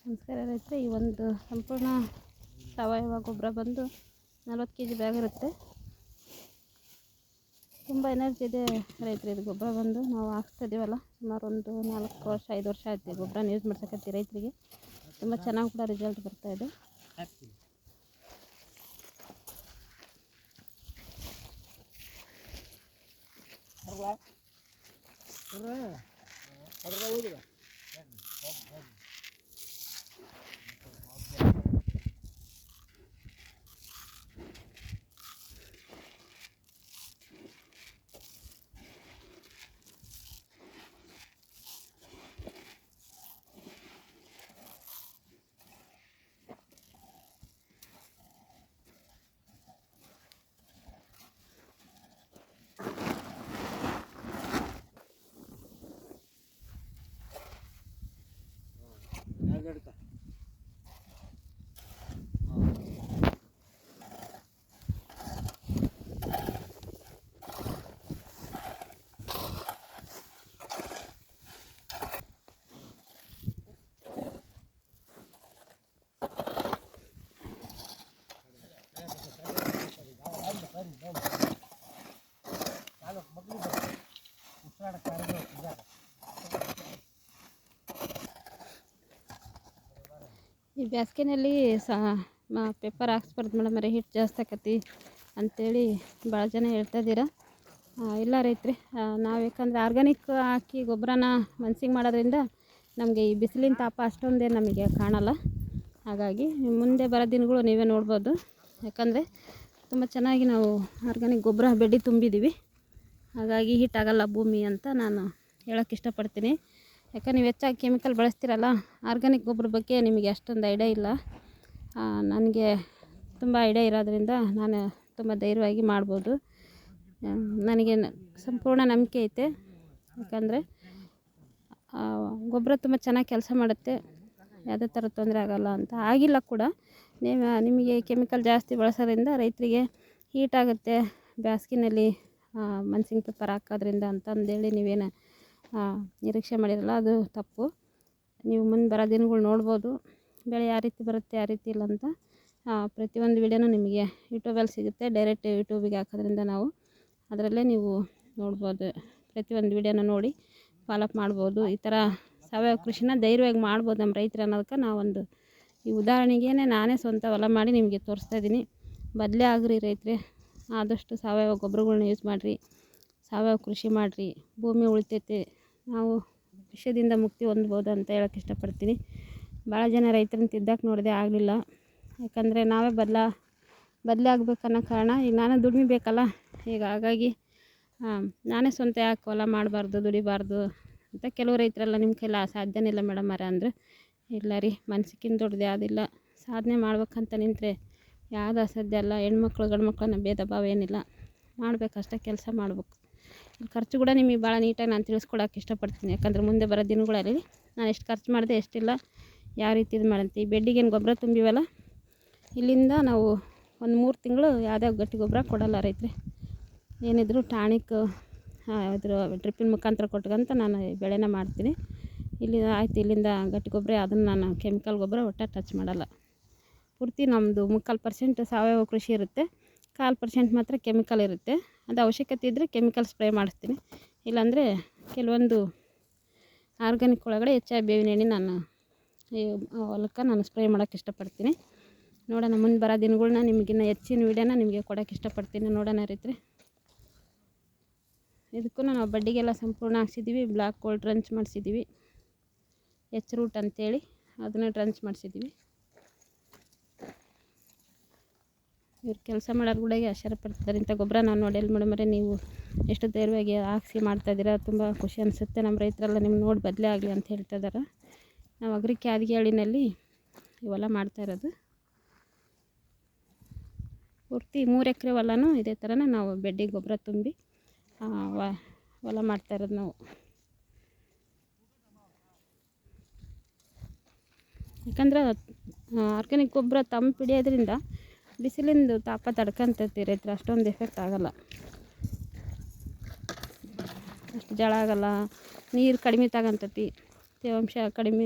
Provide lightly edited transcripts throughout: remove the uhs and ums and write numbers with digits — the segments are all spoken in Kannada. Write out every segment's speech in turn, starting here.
ನಮಸ್ಕಾರ ರೈತರೆ. ಈ ಒಂದು ಸಂಪೂರ್ಣ ಸಾವಯವ ಗೊಬ್ಬರ ಬಂದು 40 kg ಬ್ಯಾಗ್ ಇರುತ್ತೆ. ತುಂಬ ಎನರ್ಜಿ ಇದೆ ರೈತರು. ಇದು ಗೊಬ್ಬರ ಬಂದು ನಾವು ಹಾಕ್ಸ್ತಾ ಇದೀವಲ್ಲ, ಸುಮಾರು ಒಂದು 4 ವರ್ಷ 5 ವರ್ಷ ಆಯ್ತು ಗೊಬ್ಬರ ಯೂಸ್ ಮಾಡ್ಸಕತ್ತಿ. ರೈತರಿಗೆ ತುಂಬ ಚೆನ್ನಾಗಿ ಕೂಡ ರಿಸಲ್ಟ್ ಬರ್ತಾಯಿದೆ. ಈ ಬ್ಯಾಸ್ಗೆನಲ್ಲಿ ಪೇಪರ್ ಹಾಕ್ಸ್ಬಾರ್ದು ಮೇಡಮ್, ಹಿಟ್ ಜಾಸ್ತಿ ಆಕತಿ ಅಂಥೇಳಿ ಭಾಳ ಜನ ಹೇಳ್ತಾ ಇದ್ದೀರಾ. ಇಲ್ಲ ರೈತರೆ, ನಾವು ಯಾಕಂದರೆ ಆರ್ಗ್ಯಾನಿಕ್ ಹಾಕಿ ಗೊಬ್ಬರನ ಮನ್ಸಿಗೆ ಮಾಡೋದ್ರಿಂದ ನಮಗೆ ಈ ಬಿಸಿಲಿನ ತಾಪ ಅಷ್ಟೊಂದೇ ನಮಗೆ ಕಾಣಲ್ಲ. ಹಾಗಾಗಿ ಮುಂದೆ ಬರೋ ದಿನಗಳು ನೀವೇ ನೋಡ್ಬೋದು. ಯಾಕಂದರೆ ತುಂಬ ಚೆನ್ನಾಗಿ ನಾವು ಆರ್ಗ್ಯಾನಿಕ್ ಗೊಬ್ಬರ ಬೆಡ್ಡಿ ತುಂಬಿದ್ದೀವಿ. ಹಾಗಾಗಿ ಹೀಟ್ ಆಗಲ್ಲ ಭೂಮಿ ಅಂತ ನಾನು ಹೇಳೋಕ್ಕೆ ಇಷ್ಟಪಡ್ತೀನಿ. ಯಾಕಂದ್ರೆ ನೀವು ಹೆಚ್ಚಾಗಿ ಕೆಮಿಕಲ್ ಬಳಸ್ತೀರಲ್ಲ, ಆರ್ಗ್ಯಾನಿಕ್ ಗೊಬ್ಬರ ಬಗ್ಗೆ ನಿಮಗೆ ಅಷ್ಟೊಂದು ಐಡಿಯಾ ಇಲ್ಲ. ನನಗೆ ತುಂಬ ಐಡಿಯಾ ಇರೋದ್ರಿಂದ ನಾನು ತುಂಬ ಧೈರ್ಯವಾಗಿ ಮಾಡ್ಬೋದು. ನನಗೆ ಸಂಪೂರ್ಣ ನಂಬಿಕೆ ಐತೆ. ಯಾಕಂದರೆ ಗೊಬ್ಬರ ತುಂಬ ಚೆನ್ನಾಗಿ ಕೆಲಸ ಮಾಡುತ್ತೆ, ಯಾವುದೇ ಥರ ತೊಂದರೆ ಆಗೋಲ್ಲ ಅಂತ. ಆಗಿಲ್ಲ ಕೂಡ. ನಿಮಗೆ ಕೆಮಿಕಲ್ ಜಾಸ್ತಿ ಬಳಸೋದ್ರಿಂದ ರೈತರಿಗೆ ಹೀಟ್ ಆಗುತ್ತೆ ಬ್ಯಾಸ್ಗಿನಲ್ಲಿ ಮನ್ಸಿಂಗ್ ಪೇಪರ್ ಹಾಕೋದ್ರಿಂದ ಅಂತಂದೇಳಿ ನೀವೇನು ನಿರೀಕ್ಷೆ ಮಾಡಿರಲ್ಲ, ಅದು ತಪ್ಪು. ನೀವು ಮುಂದೆ ಬರೋ ದಿನಗಳು ನೋಡ್ಬೋದು. ಬೆಳೆ ಯಾವ ರೀತಿ ಬರುತ್ತೆ ಯಾವ ರೀತಿ ಇಲ್ಲ ಅಂತ ಪ್ರತಿಯೊಂದು ವಿಡಿಯೋನೂ ನಿಮಗೆ ಯೂಟ್ಯೂಬಲ್ಲಿ ಸಿಗುತ್ತೆ. ಡೈರೆಕ್ಟ್ ಯೂಟ್ಯೂಬಿಗೆ ಹಾಕೋದ್ರಿಂದ ನಾವು ಅದರಲ್ಲೇ ನೀವು ನೋಡ್ಬೋದು. ಪ್ರತಿಯೊಂದು ವಿಡಿಯೋನ ನೋಡಿ ಫಾಲೋಅಪ್ ಮಾಡ್ಬೋದು. ಈ ಥರ ಸಾವಯವ ಕೃಷಿನ ಧೈರ್ಯವಾಗಿ ಮಾಡ್ಬೋದು ನಮ್ಮ ರೈತರು ಅನ್ನೋದಕ್ಕೆ ನಾವೊಂದು ಈ ಉದಾಹರಣೆಗೇ ನಾನೇ ಸ್ವಂತ ಹೊಲ ಮಾಡಿ ನಿಮಗೆ ತೋರಿಸ್ತಾ ಇದ್ದೀನಿ. ಬದಲೇ ಆಗ್ರಿ ರೈತರೆ, ಆದಷ್ಟು ಸಾವಯವ ಗೊಬ್ಬರಗಳ್ನ ಯೂಸ್ ಮಾಡಿರಿ, ಸಾವಯವ ಕೃಷಿ ಮಾಡಿರಿ. ಭೂಮಿ ಉಳಿತೈತೆ, ನಾವು ವಿಷದಿಂದ ಮುಕ್ತಿ ಹೊಂದ್ಬೋದು ಅಂತ ಹೇಳೋಕ್ಕೆ ಇಷ್ಟಪಡ್ತೀನಿ. ಭಾಳ ಜನ ರೈತರನ್ನ ತಿದ್ದಕ್ಕೆ ನೋಡಿದೆ, ಆಗಲಿಲ್ಲ. ಯಾಕಂದರೆ ನಾವೇ ಬದಲೇ ಆಗಬೇಕನ್ನೋ ಕಾರಣ, ಈಗ ನಾನು ದುಡಿಮೆ ಬೇಕಲ್ಲ. ಈಗ ಹಾಗಾಗಿ ನಾನೇ ಸ್ವಂತ ಯಾಕೆ ಹೊಲ ಮಾಡಬಾರ್ದು, ದುಡಿಬಾರ್ದು ಅಂತ ಕೆಲವು ರೈತರೆಲ್ಲ ನಿಮ್ಮ ಕೈಲಿ ಸಾಧ್ಯನೇ ಇಲ್ಲ ಮೇಡಮ್ ಅರೆ ಅಂದರೆ, ಇಲ್ಲ ರೀ, ಮನ್ಸಿಗಿಂತ ದೊಡ್ಡದು ಯಾವುದಿಲ್ಲ. ಸಾಧನೆ ಮಾಡ್ಬೇಕಂತ ನಿಂತರೆ ಯಾವುದು ಅಸಾಧ್ಯ ಅಲ್ಲ. ಹೆಣ್ಮಕ್ಳು ಗಂಡು ಮಕ್ಕಳನ್ನ ಭೇದ ಭಾವ ಏನಿಲ್ಲ, ಮಾಡಬೇಕಷ್ಟೇ, ಕೆಲಸ ಮಾಡ್ಬೇಕು. ಖರ್ಚು ಕೂಡ ನಿಮಗೆ ಭಾಳ ನೀಟಾಗಿ ನಾನು ತಿಳಿಸ್ಕೊಡೋಕೆ ಇಷ್ಟಪಡ್ತೀನಿ. ಯಾಕಂದರೆ ಮುಂದೆ ಬರೋ ದಿನಗಳಲ್ಲಿ ನಾನು ಎಷ್ಟು ಖರ್ಚು ಮಾಡಿದೆ ಎಷ್ಟಿಲ್ಲ, ಯಾವ ರೀತಿ ಇದು ಮಾಡಂತ. ಈ ಬೆಡ್ಡಿಗೇನು ಗೊಬ್ಬರ ತುಂಬಿವಲ್ಲ, ಇಲ್ಲಿಂದ ನಾವು ಒಂದು 3 ತಿಂಗಳು ಯಾವುದೇ ಗಟ್ಟಿ ಗೊಬ್ಬರ ಕೊಡೋಲ್ಲ ರೈತರೆ. ಏನಿದ್ರು ಟಾಣಿಕ್ ಇದ್ರ ಡ್ರಿಪ್ಪಿನ ಮುಖಾಂತರ ಕೊಟ್ಕೊಂತ ನಾನು ಬೆಳೆನ ಮಾಡ್ತೀನಿ. ಆಯ್ತು, ಇಲ್ಲಿಂದ ಗಟ್ಟಿ ಗೊಬ್ಬರ ಅದನ್ನು ನಾನು ಕೆಮಿಕಲ್ ಗೊಬ್ಬರ ಒಟ್ಟು ಟಚ್ ಮಾಡೋಲ್ಲ. ಪೂರ್ತಿ ನಮ್ಮದು 3/4% ಸಾವಯವ ಕೃಷಿ ಇರುತ್ತೆ, 1/4% ಮಾತ್ರ ಕೆಮಿಕಲ್ ಇರುತ್ತೆ. ಅದು ಅವಶ್ಯಕತೆ ಇದ್ದರೆ ಕೆಮಿಕಲ್ ಸ್ಪ್ರೇ ಮಾಡಿಸ್ತೀನಿ. ಇಲ್ಲಾಂದರೆ ಕೆಲವೊಂದು ಆರ್ಗ್ಯಾನಿಕ್ ಒಳಗಡೆ ಹೆಚ್ಚಾಗಿ ಬೇವಿನ ಎಣ್ಣೆ ನಾನು ಈ ಹೊಲಕ್ಕೆ ನಾನು ಸ್ಪ್ರೇ ಮಾಡೋಕ್ಕೆ ಇಷ್ಟಪಡ್ತೀನಿ. ನೋಡೋಣ ಮುಂದೆ ಬರೋ ದಿನಗಳ್ನ ನಿಮಗಿನ್ನ ಹೆಚ್ಚಿನ ವೀಡಿಯೋನ ನಿಮಗೆ ಕೊಡೋಕ್ಕೆ ಇಷ್ಟಪಡ್ತೀನಿ. ನೋಡೋಣ ರೈತರೆ. ಇದಕ್ಕೂ ನಾವು ಬಡ್ಡಿಗೆಲ್ಲ ಸಂಪೂರ್ಣ ಹಾಕ್ಸಿದ್ದೀವಿ. ಬ್ಲ್ಯಾಕ್ ಗೋಲ್ಡ್ ಟ್ರಂಚ್ ಮಾಡಿಸಿದ್ದೀವಿ, ಎಚ್ ರೂಟ್ ಅಂತೇಳಿ ಅದನ್ನು ಟ್ರಂಚ್ ಮಾಡಿಸಿದ್ದೀವಿ. ಇವ್ರು ಕೆಲಸ ಮಾಡೋರುಗಳಿಗೆ ಆಶ್ಚರ್ಯ ಪಡ್ತಿದ್ದಾರೆ. ಇಂಥ ಗೊಬ್ಬರ ನಾನು ನೋಡಿಲ್ಲ ಮೇಡಮರೇ, ನೀವು ಎಷ್ಟು ಧೈರ್ಯವಾಗಿ ಹಾಕ್ಸಿ ಮಾಡ್ತಾಯಿದ್ದೀರಾ, ತುಂಬ ಖುಷಿ ಅನಿಸುತ್ತೆ. ನಮ್ಮ ರೈತರೆಲ್ಲ ನಿಮ್ಗೆ ನೋಡಿ ಬದಲೇ ಆಗಲಿ ಅಂತ ಹೇಳ್ತಾ ಇದ್ದಾರೆ. ನಾವು ಅಗ್ರಿ ಕ್ಯಾದಿಗೇಳಿನಲ್ಲಿ ಇವೆಲ್ಲ ಮಾಡ್ತಾಯಿರೋದು. ಪೂರ್ತಿ 3 ಎಕರೆ ಹೊಲನೂ ಇದೇ ಥರನೇ ನಾವು ಬೆಡ್ಡಿ ಗೊಬ್ಬರ ತುಂಬಿ ಹೊಲ ಮಾಡ್ತಾಯಿರೋದು ನಾವು. ಯಾಕಂದ್ರೆ ಆರ್ಗ್ಯಾನಿಕ್ ಗೊಬ್ಬರ ತಂಪು ಹಿಡಿಯೋದ್ರಿಂದ ಬಿಸಿಲಿಂದು ತಾಪ ತಡ್ಕೊಂತೈತಿ ರೈತರು, ಅಷ್ಟೊಂದು ಎಫೆಕ್ಟ್ ಆಗೋಲ್ಲ, ಅಷ್ಟು ಜಳ ಆಗೋಲ್ಲ. ನೀರು ಕಡಿಮೆ ತಗೊಂತೈತಿ, ತೇವಾಂಶ ಕಡಿಮೆ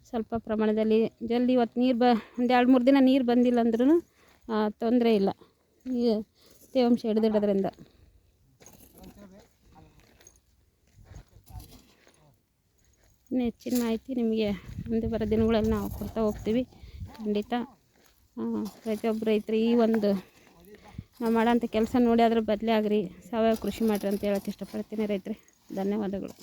ಸ್ವಲ್ಪ ಪ್ರಮಾಣದಲ್ಲಿ ಜಲ್ದಿ ಇವತ್ತು ನೀರು ಒಂದು 2-3 ದಿನ ನೀರು ಬಂದಿಲ್ಲ ಅಂದ್ರೂ ತೊಂದರೆ ಇಲ್ಲ ಈ ತೇವಾಂಶ ಹಿಡಿದಿಡೋದ್ರಿಂದ. ಇನ್ನು ಹೆಚ್ಚಿನ ಮಾಹಿತಿ ನಿಮಗೆ ಮುಂದೆ ಬರೋ ದಿನಗಳಲ್ಲಿ ನಾವು ಕೊಡ್ತಾ ಹೋಗ್ತೀವಿ. ಖಂಡಿತ ಪ್ರತಿಯೊಬ್ಬ ರೈತರು ಈ ಒಂದು ನಾವು ಮಾಡೋಂಥ ಕೆಲಸ ನೋಡಿ ಅದ್ರ ಬದಲೇ ಆಗ್ರಿ ಸಾವಯವ ಕೃಷಿ ಮಾಡಿರಿ ಅಂತ ಹೇಳೋಕ್ಕೆ ಇಷ್ಟಪಡ್ತೀನಿ ರೈತರೆ. ಧನ್ಯವಾದಗಳು.